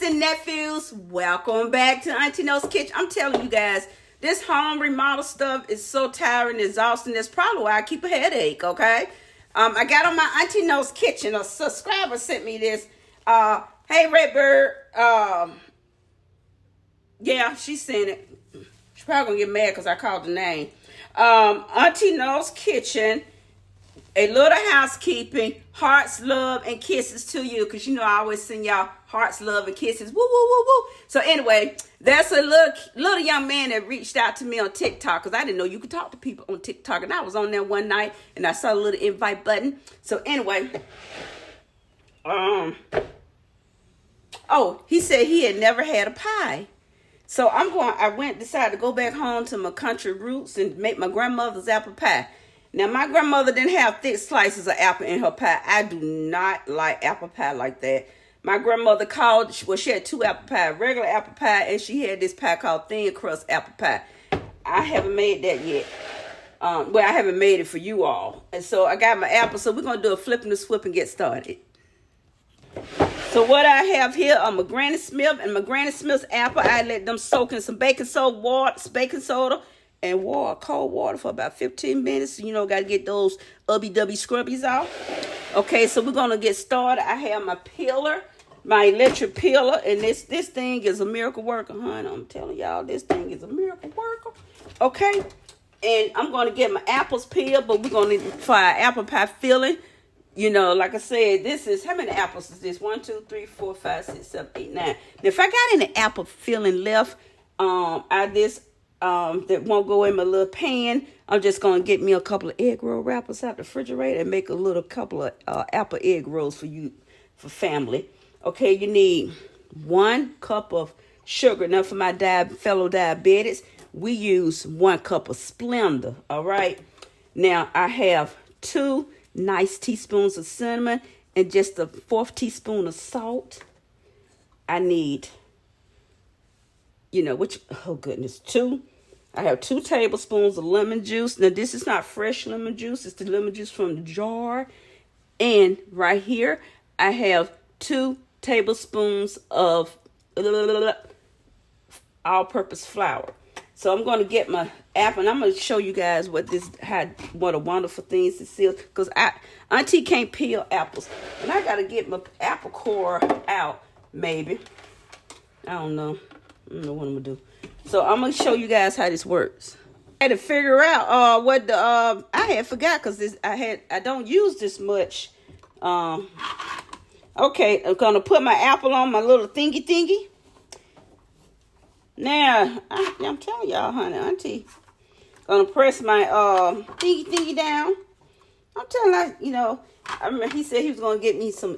and nephews, welcome back to Auntie No's Kitchen. I'm telling you guys, this home remodel stuff is so tiring and exhausting. That's probably why I keep a headache, okay? I got on my Auntie No's Kitchen. A subscriber sent me this. Hey, Redbird. Yeah, she sent it. She's probably going to get mad because I called the name. Auntie No's Kitchen. A little housekeeping, hearts, love, and kisses to you. Because, you know, I always send y'all hearts, love, and kisses. Woo, woo, woo, woo. So, anyway, that's a little young man that reached out to me on TikTok. Because I didn't know you could talk to people on TikTok. And I was on there one night, and I saw a little invite button. So, anyway. Oh, he said he had never had a pie. So, decided to go back home to my country roots and make my grandmother's apple pie. Now, my grandmother didn't have thick slices of apple in her pie. I do not like apple pie like that. My grandmother she had two apple pie, regular apple pie, and she had this pie called thin crust apple pie. I haven't made that yet. I haven't made it for you all. And so I got my apple, so we're going to do a flip and a swip and get started. So what I have here are my Granny Smith and my Granny Smith's apple. I let them soak in some baking soda, and cold water for about 15 minutes. You know, got to get those ubby-dubby scrubbies out. Okay, so we're going to get started. I have my peeler, my electric peeler, and this thing is a miracle worker, honey. I'm telling y'all, this thing is a miracle worker. Okay, and I'm going to get my apples peeled, but we're going to try apple pie filling. You know, like I said, this is, how many apples is this? 1, 2, 3, 4, 5, 6, 7, 8, 9. Now, if I got any apple filling left, that won't go in my little pan, I'm just going to get me a couple of egg roll wrappers out the refrigerator and make a couple of apple egg rolls for family. Okay, you need 1 cup of sugar. Now, for my fellow diabetics, we use 1 cup of Splenda, all right? Now, I have 2 nice teaspoons of cinnamon and just a 1/4 teaspoon of salt. I need, 2. I have 2 tablespoons of lemon juice. Now, this is not fresh lemon juice. It's the lemon juice from the jar. And right here, I have 2 tablespoons of all-purpose flour. So I'm going to get my apple, and I'm going to show you guys what a wonderful things this is. Because Auntie can't peel apples. And I got to get my apple core out, maybe. I don't know what I'm going to do. So I'm going to show you guys how this works. I had to figure out what I had forgot because I don't use this much. Okay, I'm going to put my apple on my little thingy. Now, I'm telling y'all, honey, Auntie going to press my thingy down. I'm telling you, I remember he said he was going to get me some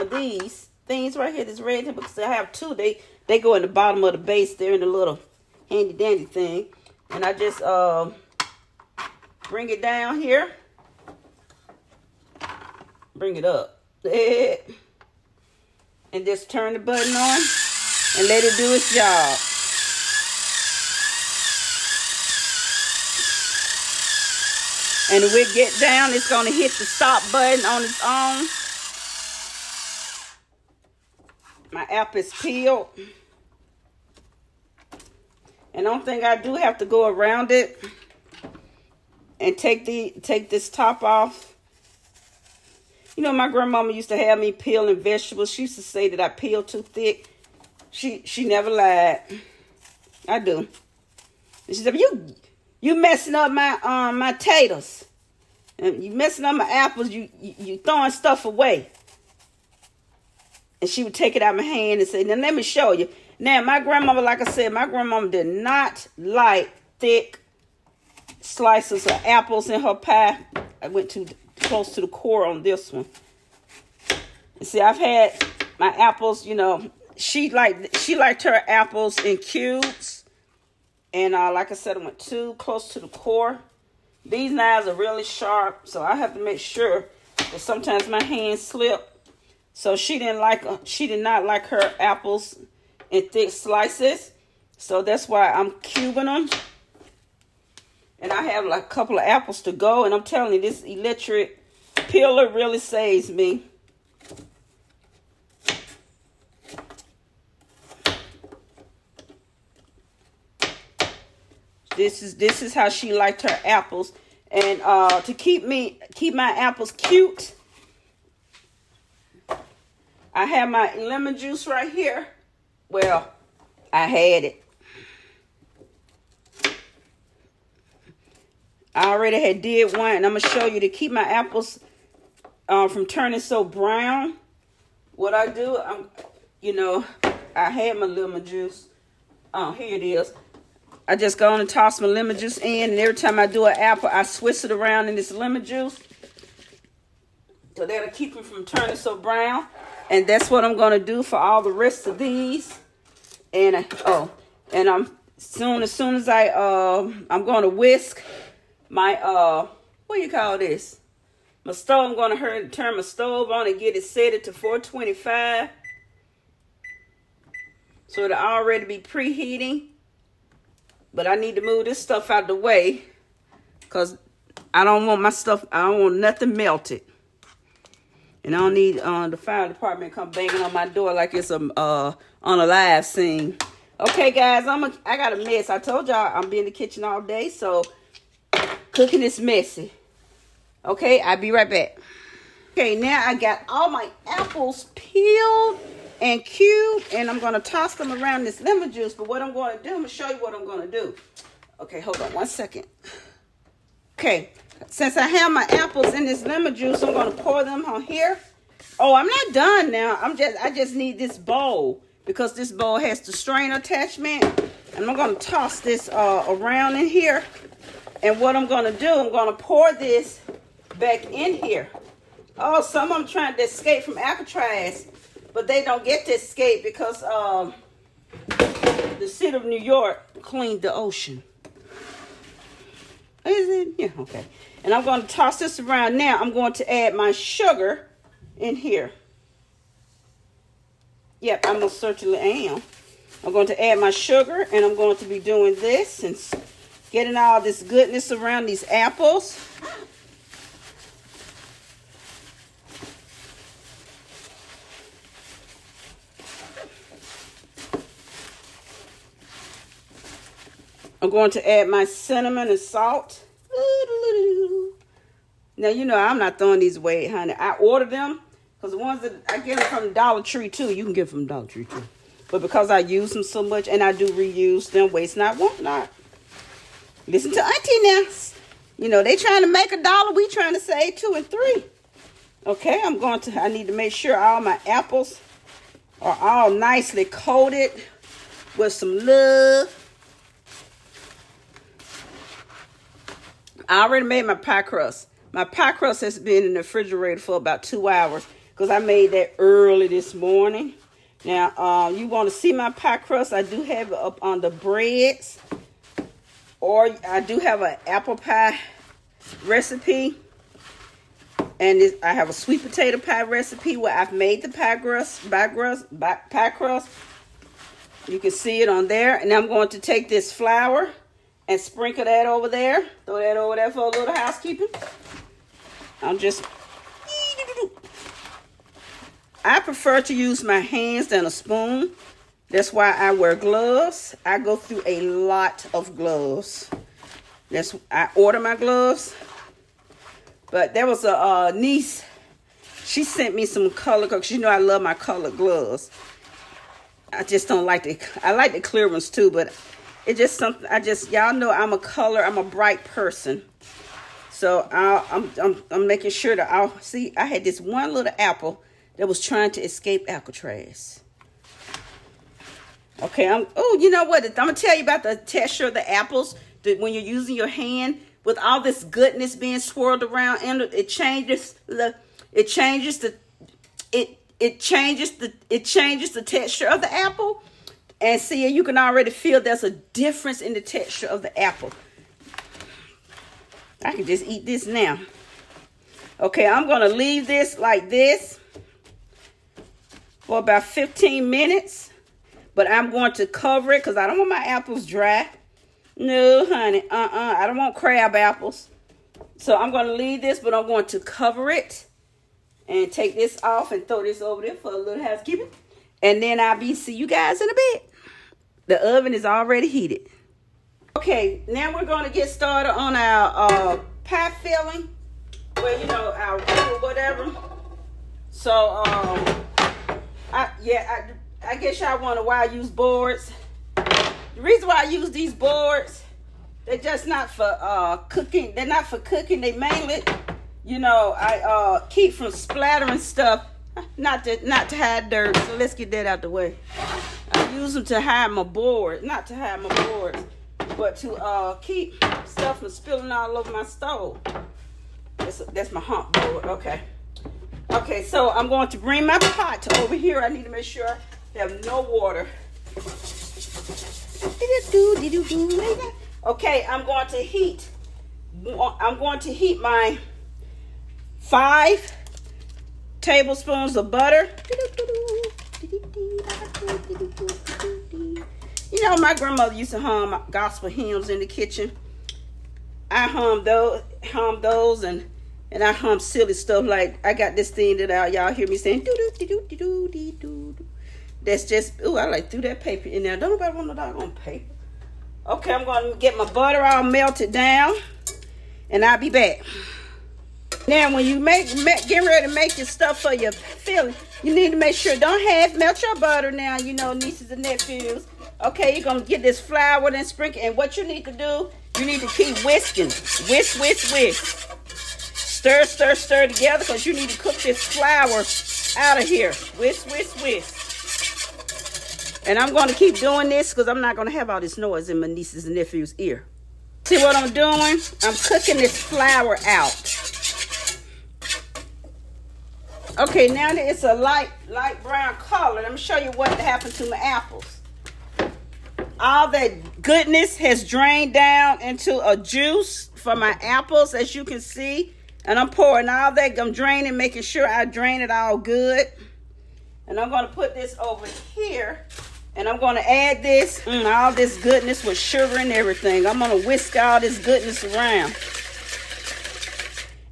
of these things right here, this red, because I have 2. They go in the bottom of the base. They're in the little handy-dandy thing. And I just bring it down here. Bring it up. And just turn the button on and let it do its job. And when it get down, it's going to hit the stop button on its own. My apple is peeled. And the only thing I do have to go around it and take this top off. You know, my grandmama used to have me peeling vegetables. She used to say that I peel too thick. She never lied. I do. And she said, you messing up my taters. And you messing up my apples. You throwing stuff away. And she would take it out of my hand and say, now let me show you. Now, my grandmama, like I said, my grandmama did not like thick slices of apples in her pie. I went too close to the core on this one. You see, I've had my apples, she liked her apples in cubes. And like I said, I went too close to the core. These knives are really sharp, so I have to make sure that sometimes my hands slip. So she did not like her apples in thick slices. So that's why I'm cubing them. And I have like a couple of apples to go. And I'm telling you, this electric peeler really saves me. This is how she liked her apples. And to keep my apples cute, I have my lemon juice right here. Well, I had it. I already had did one, and I'm going to show you to keep my apples from turning so brown. What I do, I had my lemon juice. Oh, here it is. I just go on and toss my lemon juice in, and every time I do an apple, I switch it around in this lemon juice. So that'll keep them from turning so brown. And that's what I'm going to do for all the rest of these. And as soon as I'm going to whisk my what do you call this? My stove. I'm going to turn my stove on and get it set to 425. So it'll already be preheating. But I need to move this stuff out of the way, because I don't want nothing melted. And I don't need the fire department come banging on my door like it's on a live scene. Okay, guys, I got a mess. I told y'all I'm be in the kitchen all day, so cooking is messy. Okay, I'll be right back. Okay, now I got all my apples peeled and cubed, and I'm going to toss them around this lemon juice. But what I'm going to do, I'm going to show you what I'm going to do. Okay, hold on one second. Okay, since I have my apples in this lemon juice, I'm going to pour them on here. Oh, I'm not done now. I just need this bowl, because this bowl has the strainer attachment. And I'm going to toss this around in here. And what I'm going to do, I'm going to pour this back in here. Oh, some of them trying to escape from Alcatraz, but they don't get to escape because the city of New York cleaned the ocean. Is it? Yeah, okay. And I'm going to toss this around now. I'm going to add my sugar in here. Yep, I most certainly am. I'm going to add my sugar, and I'm going to be doing this and getting all this goodness around these apples. I'm going to add my cinnamon and salt. Now, I'm not throwing these away, honey. I ordered them because the ones that I get them from Dollar Tree, too. You can get them from Dollar Tree, too. But because I use them so much, and I do reuse them, waste not, want not. Listen to Auntie now. They trying to make $1. We trying to save 2 and 3. Okay, I need to make sure all my apples are all nicely coated with some love. I already made my pie crust. My pie crust has been in the refrigerator for about 2 hours because I made that early this morning. Now, you want to see my pie crust? I do have it up on the breads, or I do have an apple pie recipe, and I have a sweet potato pie recipe where I've made the pie crust. You can see it on there, and I'm going to take this flour and sprinkle that over there. Throw that over there for a little housekeeping. I prefer to use my hands than a spoon. That's why I wear gloves. I go through a lot of gloves. I order my gloves. But there was a niece. She sent me some color, because I love my colored gloves. I just don't like I like the clear ones too, but it's just something. Y'all know I'm a bright person. So I'm making sure that I had this one little apple that was trying to escape Alcatraz. Okay, you know what? I'm gonna tell you about the texture of the apples. When you're using your hand with all this goodness being swirled around, and it changes the texture of the apple. And see, you can already feel there's a difference in the texture of the apple. I can just eat this now. Okay, I'm going to leave this like this for about 15 minutes. But I'm going to cover it because I don't want my apples dry. No, honey. I don't want crab apples. So I'm going to leave this, but I'm going to cover it and take this off and throw this over there for a little housekeeping. And then see you guys in a bit. The oven is already heated. Okay, now we're going to get started on our pie filling. Well, you know, our roux or whatever. So, I guess y'all wonder why I use boards. The reason why I use these boards, they're just not for cooking. They're not for cooking. They mainly, you know, I keep from splattering stuff, not to hide dirt. So let's get that out the way. I use them to hide my board, not to hide my boards, but to keep stuff from spilling all over my stove. That's my hump board. Okay, so I'm going to bring my pot over here. I need to make sure I have no water. Okay, I'm going to heat my 5 tablespoons of butter. You know, my grandmother used to hum gospel hymns in the kitchen. I hum those, and I hum silly stuff like, I got this thing that y'all hear me saying, do. That's just, ooh, I like threw that paper in there. Don't nobody want no doggone paper. Okay, I'm going to get my butter all melted down, and I'll be back. Now, when you get ready to make your stuff for your filling, you need to make sure, don't half melt your butter now, you know, nieces and nephews. Okay, you're going to get this flour and sprinkle, and what you need to do, you need to keep whisking. Whisk. Stir together, because you need to cook this flour out of here. Whisk. And I'm going to keep doing this because I'm not going to have all this noise in my nieces and nephews' ear. See what I'm doing? I'm cooking this flour out. Okay, now that it's a light brown color, let me show you what happened to my apples. All that goodness has drained down into a juice for my apples, as you can see. And I'm pouring all that, I'm draining, making sure I drain it all good. And I'm going to put this over here. And I'm going to add this, all this goodness with sugar and everything. I'm going to whisk all this goodness around.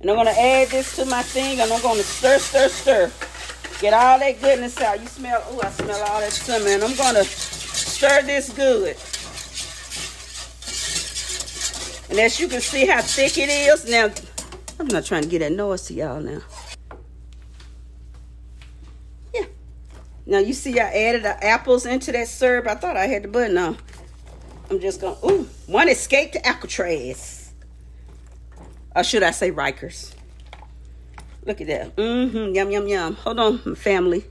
And I'm going to add this to my thing, and I'm going to stir. Get all that goodness out. You smell, I smell all that cinnamon. I'm going to stir this good. And as you can see how thick it is. Now, I'm not trying to get that noise to y'all now. Yeah. Now, you see I added the apples into that syrup. I thought I had the button on. I'm just going to, one escaped to Alcatraz. Or should I say Rikers? Look at that. Yum. Hold on, family.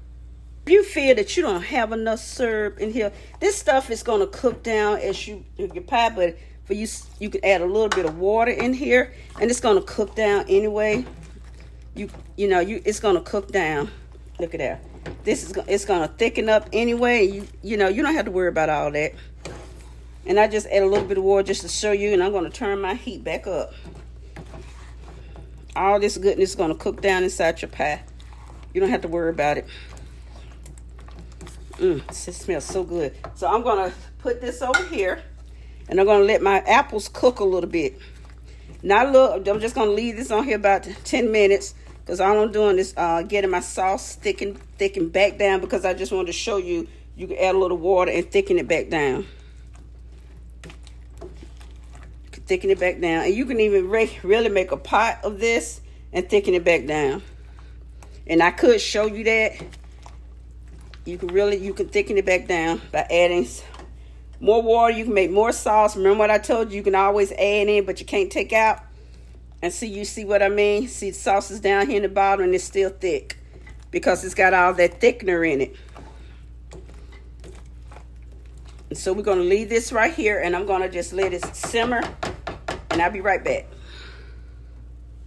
If you feel that you don't have enough syrup in here, this stuff is going to cook down as your pie, but for you can add a little bit of water in here, and it's going to cook down anyway. It's going to cook down. Look at that. It's going to thicken up anyway. You don't have to worry about all that. And I just add a little bit of water just to show you, and I'm going to turn my heat back up. All this goodness is going to cook down inside your pie. You don't have to worry about it. It smells so good. So I'm going to put this over here, and I'm going to let my apples cook a little bit. I'm just going to leave this on here about 10 minutes, because all I'm doing is getting my sauce thicken back down, because I just wanted to show you can add a little water and thicken it back down. Thicken it back down, and you can even really make a pot of this and thicken it back down. And I could show you that. You can thicken it back down by adding more water. You can make more sauce. Remember what I told you? You can always add in, but you can't take out. And you see what I mean? See, the sauce is down here in the bottom, and it's still thick because it's got all that thickener in it. And so we're going to leave this right here, and I'm going to just let it simmer, and I'll be right back.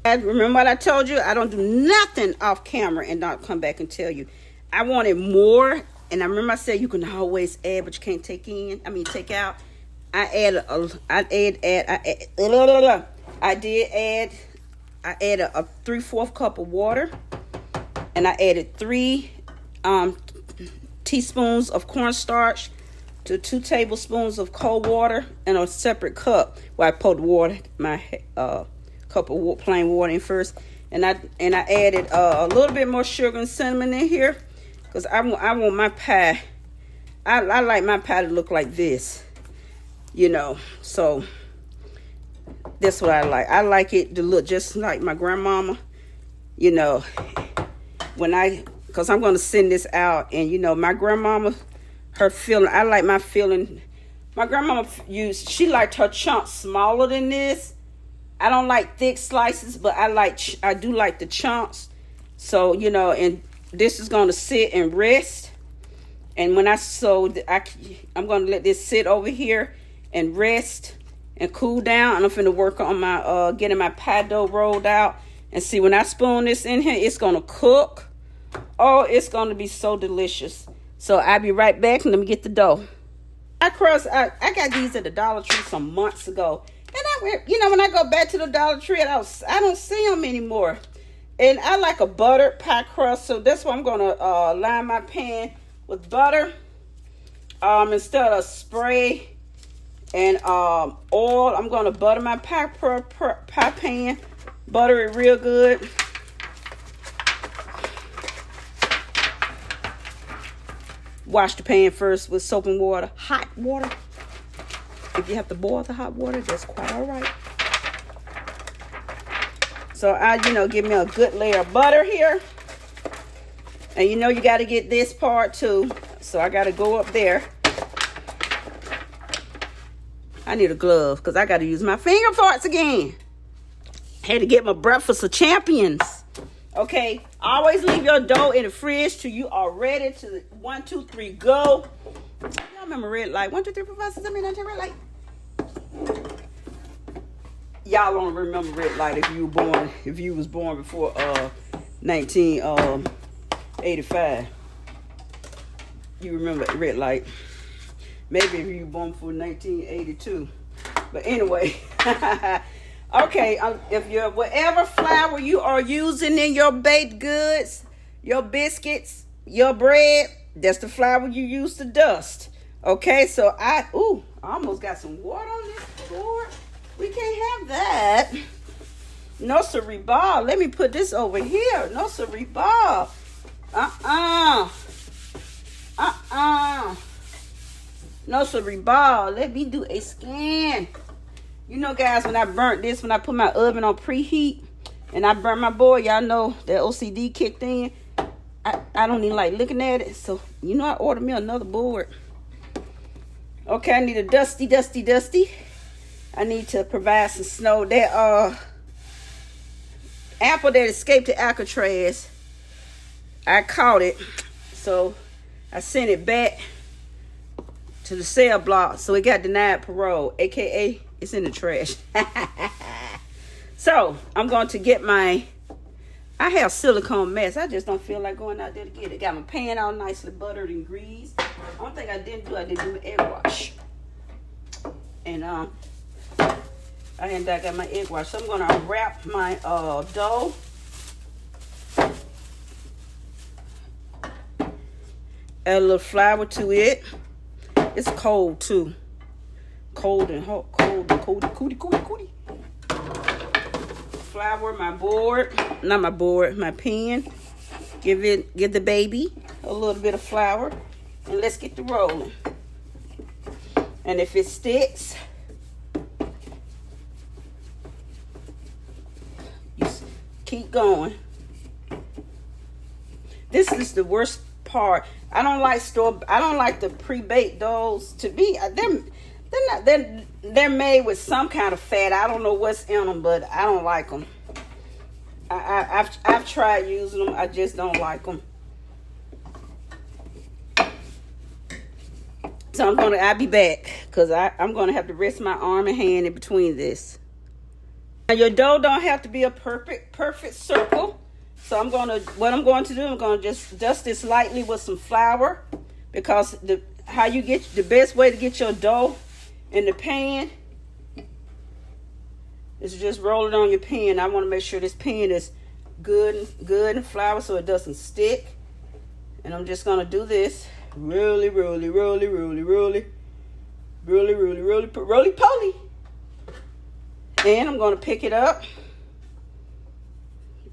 Remember what I told you? I don't do nothing off camera and not come back and tell you. I wanted more, and I remember I said you can always add, but you can't take out. I added a 3/4 cup of water, and I added 3 teaspoons of cornstarch to 2 tablespoons of cold water in a separate cup, where I poured my cup of plain water in first, and I added a little bit more sugar and cinnamon in here, because I want my pie. I like my pie to look like this. you know. So that's what I like. I like it to look just like my grandmama, you know, because I'm going to send this out. And, you know, my grandmama, her filling, I like my filling. My grandmama she liked her chunks smaller than this. I don't like thick slices, but I do like the chunks. So, you know, and this is going to sit and rest. And when I'm going to let this sit over here and rest and cool down. And I'm finna work on my getting my pie dough rolled out. And see, when I spoon this in here, it's going to cook. Oh, it's going to be so delicious. So I'll be right back and let me get the dough. I got these at the Dollar Tree some months ago. And when I go back to the Dollar Tree, I don't see them anymore. And I like a buttered pie crust. So that's why I'm going to line my pan with butter. Instead of spray and oil, I'm going to butter my pie pan. Butter it real good. Wash the pan first with soap and water, hot water. If you have to boil the hot water, that's quite all right. So I, give me a good layer of butter here. And you got to get this part too. So I got to go up there. I need a glove because I got to use my finger farts again. Had to get my breakfast of champions. Okay, always leave your dough in the fridge till you are ready to 1, 2, 3, go. Y'all remember red light? 1, 2, 3, 4, 5, 6, 7, 8, 9, 10, red light. Y'all don't remember red light if you was born before 1985. You remember red light. Maybe if you were born before 1982. But anyway. Okay, if you're whatever flour you are using in your baked goods, your biscuits, your bread, that's the flour you use to dust. Okay, so I almost got some water on this board. We can't have that. No siree ball. Let me put this over here. No siree ball. No siree ball. Let me do a scan. Guys, when I put my oven on preheat and I burnt my board, y'all know that OCD kicked in. I don't even like looking at it. So, I ordered me another board. Okay, I need a dusty. I need to provide some snow. That apple that escaped to Alcatraz, I caught it. So, I sent it back to the cell block. So, it got denied parole, a.k.a. it's in the trash. So, I'm going to get I have silicone mess. I just don't feel like going out there to get it. Got my pan all nicely buttered and greased. One thing I didn't do my egg wash. And I got my egg wash. So, I'm going to wrap my dough. Add a little flour to it. It's cold, too. Cold and hot. Cootie. Flour my pan. Give the baby a little bit of flour, and let's get the rolling. And if it sticks, just keep going. This is the worst part. I don't like the pre-baked doughs. To me, they're made with some kind of fat. I don't know what's in them, but I don't like them. I've tried using them. I just don't like them. So I'll be back because I'm gonna have to rest my arm and hand in between this. Now your dough don't have to be a perfect circle. So what I'm going to do, I'm gonna just dust this lightly with some flour, because the best way to get your dough in the pan is just roll it on your pan. I want to make sure this pan is good and flour so it doesn't stick. And I'm just going to do this. Roly poly. And I'm going to pick it up.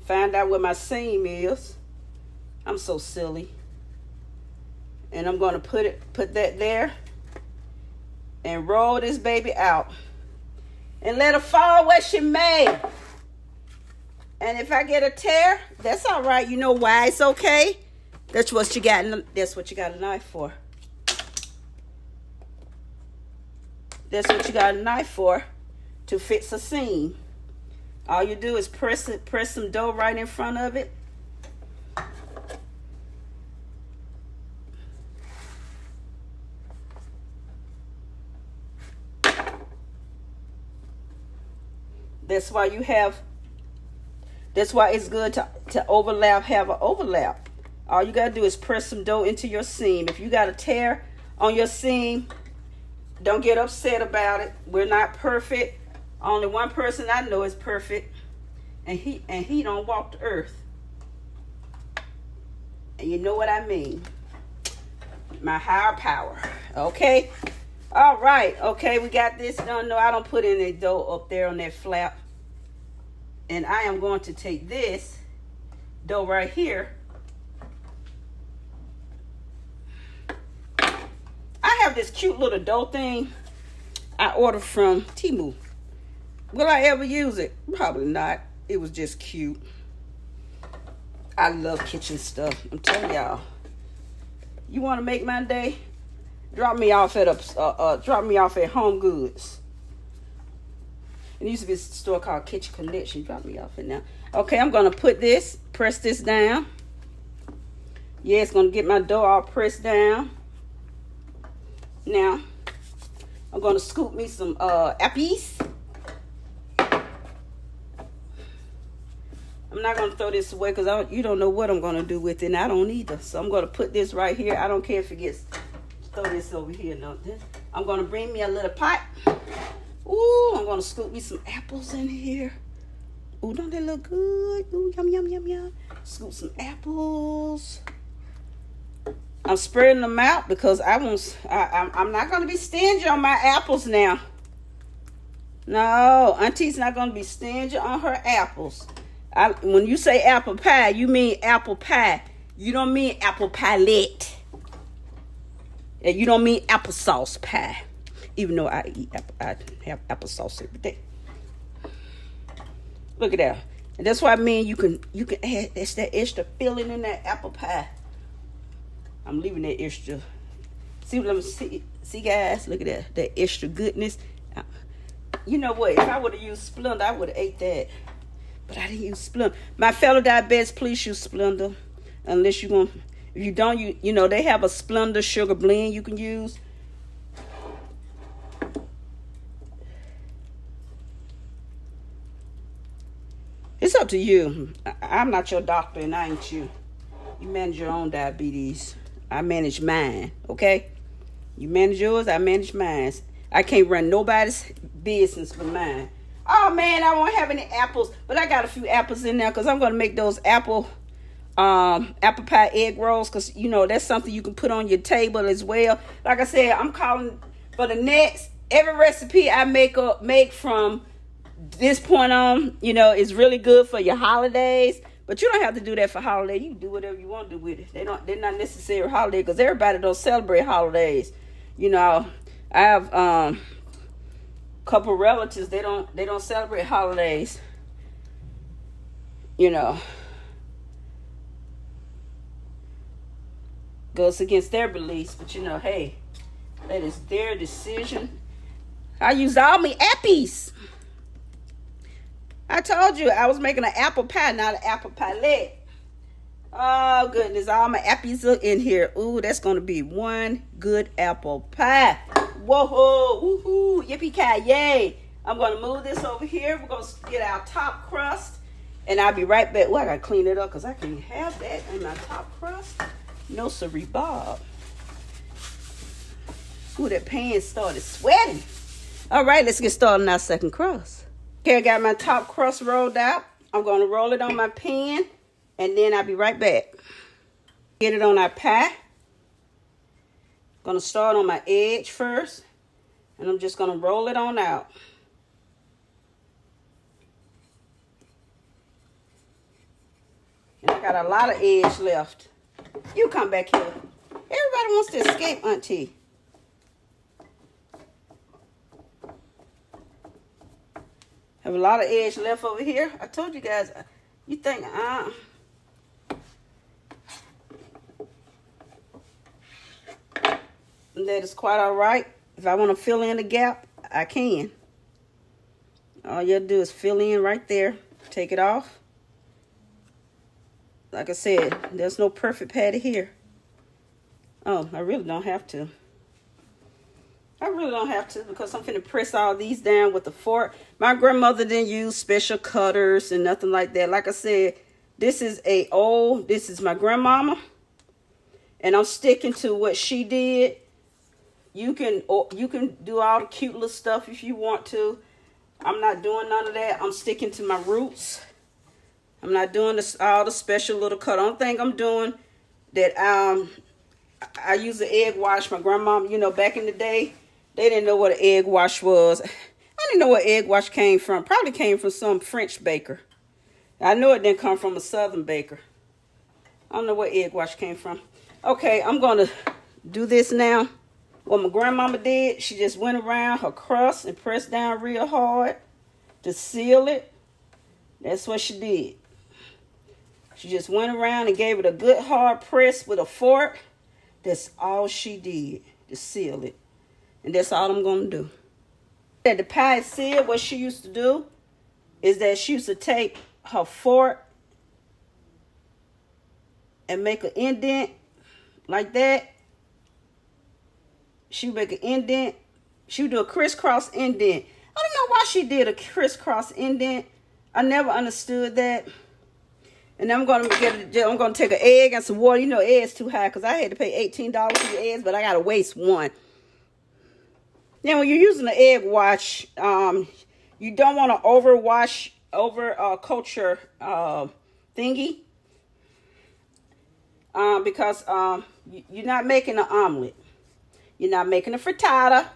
Find out where my seam is. I'm so silly. And I'm going to put that there. and roll this baby out. And let her fall where she may. And if I get a tear, that's all right. You know why it's okay? That's what you got a knife for. That's what you got a knife for, to fix a seam. All you do is press some dough right in front of it. That's why it's good to overlap, have an overlap. All you got to do is press some dough into your seam. If you got a tear on your seam, don't get upset about it. We're not perfect. Only one person I know is perfect, and he don't walk the earth. And you know what I mean. My higher power. Okay? All right. Okay, we got this done. No, I don't put any dough up there on that flap. And I am going to take this dough right here. I have this cute little dough thing I ordered from Temu. Will I ever use it? Probably not. It was just cute. I love kitchen stuff. I'm telling y'all. You want to make my day? Drop me off at Home Goods. It used to be a store called Kitchen Connection. Drop me off in there. Okay, I'm going to press this down. Yeah, it's going to get my dough all pressed down. Now, I'm going to scoop me some appies. I'm not going to throw this away because you don't know what I'm going to do with it, and I don't either. So I'm going to put this right here. I don't care if it gets, throw this over here. No, I'm going to bring me a little pot. Ooh, I'm going to scoop me some apples in here. Ooh, don't they look good? Ooh, yum, yum, yum, yum. Scoop some apples. I'm spreading them out because I'm not going to be stingy on my apples now. No, Auntie's not going to be stingy on her apples. When you say apple pie, you mean apple pie. You don't mean apple pilette. And you don't mean applesauce pie. Even though I have applesauce every day. Look at that. And that's what I mean. You can add that extra filling in that apple pie. I'm leaving that extra. See guys, look at that extra goodness. You know what? If I would have used Splenda, I would have ate that. But I didn't use Splenda. My fellow diabetics, please use Splenda. Unless if you don't, you know, they have a Splenda sugar blend you can use. It's up to you. I'm not your doctor and I ain't you. You manage your own diabetes. I manage mine, okay? You manage yours, I manage mine. I can't run nobody's business but mine. Oh, man, I won't have any apples. But I got a few apples in there because I'm going to make those apple pie egg rolls because, you know, that's something you can put on your table as well. Like I said, I'm calling for the next, every recipe I make from this point on, you know, is really good for your holidays. But you don't have to do that for holiday. You can do whatever you want to do with it. They're not necessary holiday because everybody don't celebrate holidays. You know, I have a couple relatives, they don't celebrate holidays. You know. Goes against their beliefs, but you know, hey, that is their decision. I used all my appies. I told you I was making an apple pie, not an apple pilette. Oh, goodness. All my appies are in here. Ooh, that's going to be one good apple pie. Whoa, woohoo, yippee-ki-yay. I'm going to move this over here. We're going to get our top crust, and I'll be right back. Well, I got to clean it up because I can't have that in my top crust. No, sirree, Bob. Ooh, that pan started sweating. All right, let's get started on our second crust. Okay, I got my top crust rolled out. I'm going to roll it on my pan, and then I'll be right back. Get it on our pie. Going to start on my edge first, and I'm just going to roll it on out. And I got a lot of edge left. You come back here. Everybody wants to escape, Auntie. Have a lot of edge left over here. I told you guys, you think, that is quite all right. If I want to fill in the gap, I can. All you have to do is fill in right there. Take it off. Like I said, there's no perfect patty here. Oh, I really don't have to. I really don't have to because I'm finna press all these down with a fork. My grandmother didn't use special cutters and nothing like that. Like I said, this is my grandmama. And I'm sticking to what she did. You can do all the cute little stuff if you want to. I'm not doing none of that. I'm sticking to my roots. I'm not doing all the special little cut. Only thing I'm doing that I use an egg wash. My grandma, you know, back in the day, they didn't know what an egg wash was. I didn't know where egg wash came from. Probably came from some French baker. I know it didn't come from a Southern baker. I don't know where egg wash came from. Okay, I'm going to do this now. What my grandmama did, she just went around her crust and pressed down real hard to seal it. That's what she did. She just went around and gave it a good hard press with a fork. That's all she did to seal it. And that's all I'm going to do. That the pie is sealed, what she used to do is that she used to take her fork and make an indent like that. She would make an indent. She would do a crisscross indent. I don't know why she did a crisscross indent. I never understood that. And I'm gonna take an egg and some water. You know, eggs too high because I had to pay $18 for the eggs, but I gotta waste one. Now, when you're using the egg wash, you don't want to culture thingy, because you're not making an omelet. You're not making a frittata.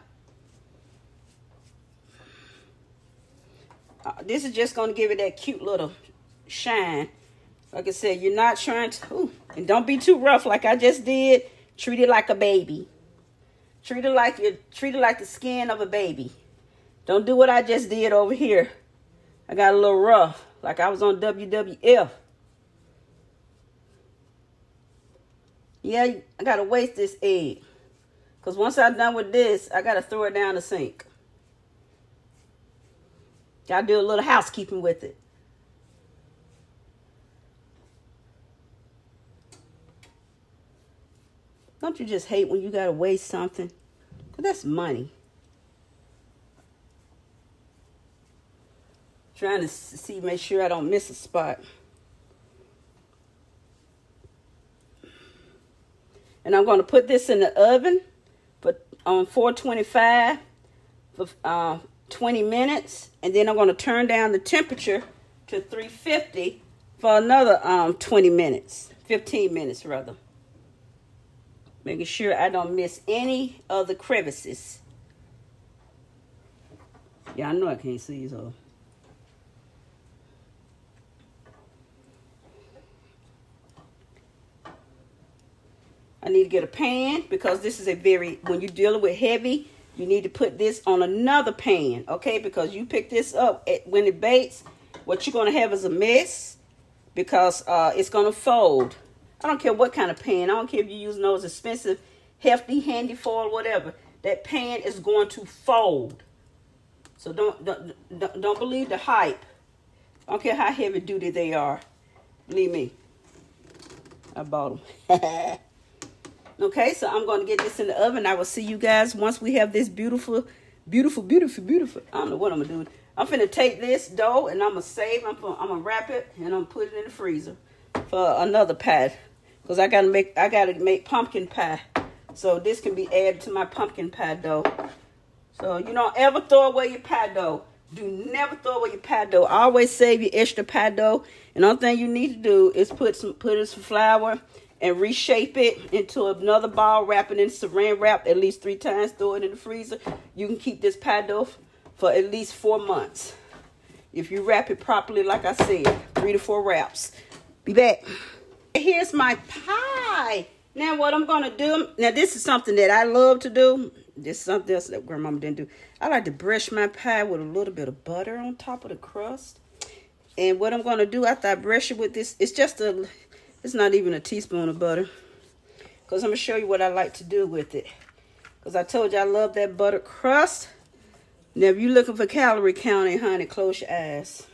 This is just going to give it that cute little shine. Like I said, you're not trying to, and don't be too rough like I just did. Treat it like a baby. Treat it like the skin of a baby. Don't do what I just did over here. I got a little rough, like I was on WWF. Yeah, I got to waste this egg. Because once I'm done with this, I got to throw it down the sink. Got to do a little housekeeping with it. Don't you just hate when you got to waste something? Because that's money. Trying to make sure I don't miss a spot. And I'm going to put this in the oven on 425 for 20 minutes. And then I'm going to turn down the temperature to 350 for another 20 minutes. 15 minutes, rather. Making sure I don't miss any of the crevices. Yeah, I know I can't see these all. I need to get a pan because this is when you're dealing with heavy, you need to put this on another pan, okay? Because you pick this up when it bakes, what you're going to have is a mess because it's going to fold. I don't care what kind of pan. I don't care if you're using those expensive, hefty, handy foil, whatever. That pan is going to fold. So don't believe the hype. I don't care how heavy duty they are. Believe me. I bought them. Okay, so I'm going to get this in the oven. I will see you guys once we have this beautiful, beautiful, beautiful, beautiful. I don't know what I'm going to do. I'm going to take this dough and I'm going to save. I'm going to wrap it and I'm going to put it in the freezer for another pie. Because I got to make pumpkin pie. So this can be added to my pumpkin pie dough. So you don't ever throw away your pie dough. Do never throw away your pie dough. Always save your extra pie dough. And the only thing you need to do is put in some flour and reshape it into another ball, wrap it in saran wrap at least 3 times, throw it in the freezer. You can keep this pie dough for at least 4 months. If you wrap it properly, like I said, 3 to 4 wraps. Be back. Here's my pie. Now what I'm going to do, now this is something that I love to do. This is something else that grandmama didn't do. I like to brush my pie with a little bit of butter on top of the crust. And what I'm going to do after I brush it with this, it's not even a teaspoon of butter. Because I'm going to show you what I like to do with it. Because I told you I love that buttered crust. Now if you're looking for calorie counting, honey, close your eyes.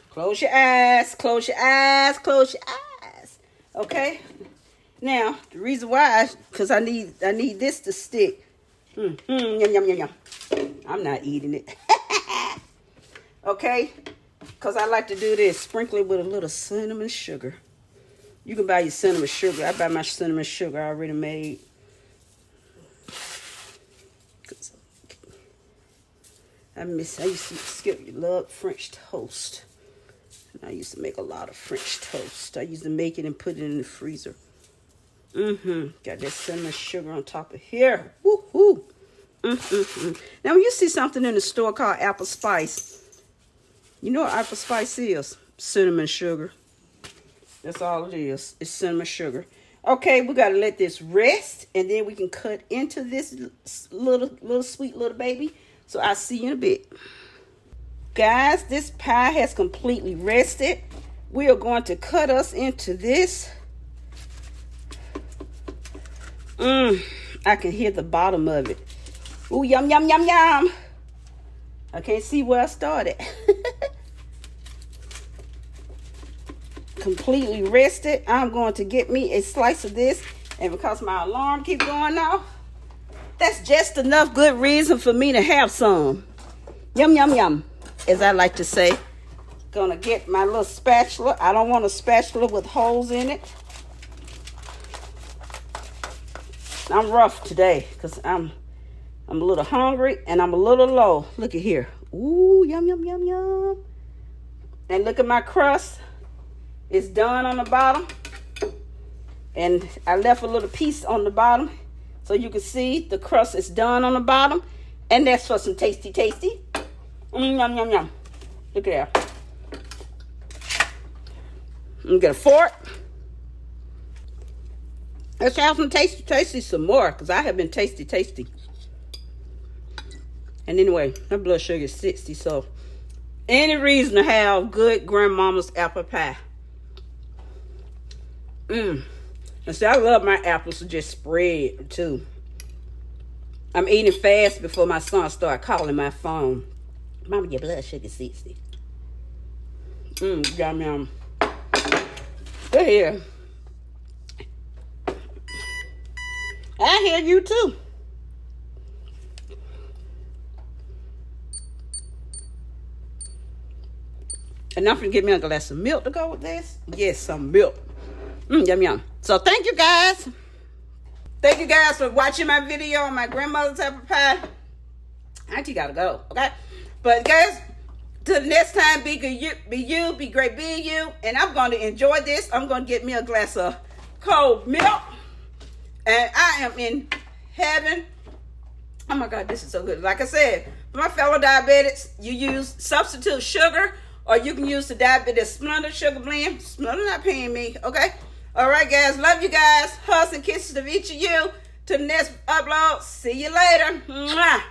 Close your eyes, close your eyes, close your eyes. Okay? Now, the reason why, because I need this to stick. Yum, yum, yum, yum. I'm not eating it. Okay? Because I like to do this. Sprinkle it with a little cinnamon sugar. You can buy your cinnamon sugar. I buy my cinnamon sugar already made. I used to love French toast. And I used to make a lot of French toast. I used to make it and put it in the freezer. Got that cinnamon sugar on top of here. Woo-hoo. Now, when you see something in the store called apple spice, you know what apple spice is? Cinnamon sugar. That's all it is. It's cinnamon sugar. Okay, we got to let this rest, and then we can cut into this little sweet little baby. So I'll see you in a bit. Guys, this pie has completely rested. We are going to cut us into this. I can hear the bottom of it. Ooh, yum, yum, yum, yum. I can't see where I started. Completely rested. I'm going to get me a slice of this. And because my alarm keeps going off, that's just enough good reason for me to have some. Yum, yum, yum, as I like to say. Gonna get my little spatula. I don't want a spatula with holes in it. I'm rough today because I'm a little hungry and I'm a little low. Look at here. Ooh, yum, yum, yum, yum. And look at my crust. It's done on the bottom. And I left a little piece on the bottom so you can see the crust is done on the bottom. And that's for some tasty. Yum, yum, yum. Look at that. I'm gonna get a fork. Let's have some tasty some more, because I have been tasty. And anyway, my blood sugar is 60, so any reason to have good grandmama's apple pie. And see, I love my apples to just spread too. I'm eating fast before my son start calling my phone. Mama, your blood sugar 60. Yum, yum. Good here. I hear you too. And I'm gonna get me a glass of milk to go with this. Yes, some milk. Yum, yum. So thank you guys. Thank you guys for watching my video on my grandmother's apple pie. Auntie gotta go, okay? But guys, till the next time, be great being you. And I'm gonna enjoy this. I'm gonna get me a glass of cold milk. And I am in heaven. Oh my God, this is so good. Like I said, for my fellow diabetics, you use substitute sugar, or you can use the diabetes Splenda sugar blend. Splenda not paying me, okay? All right, guys. Love you guys. Hugs and kisses to each of you. To the next upload. See you later. Mwah.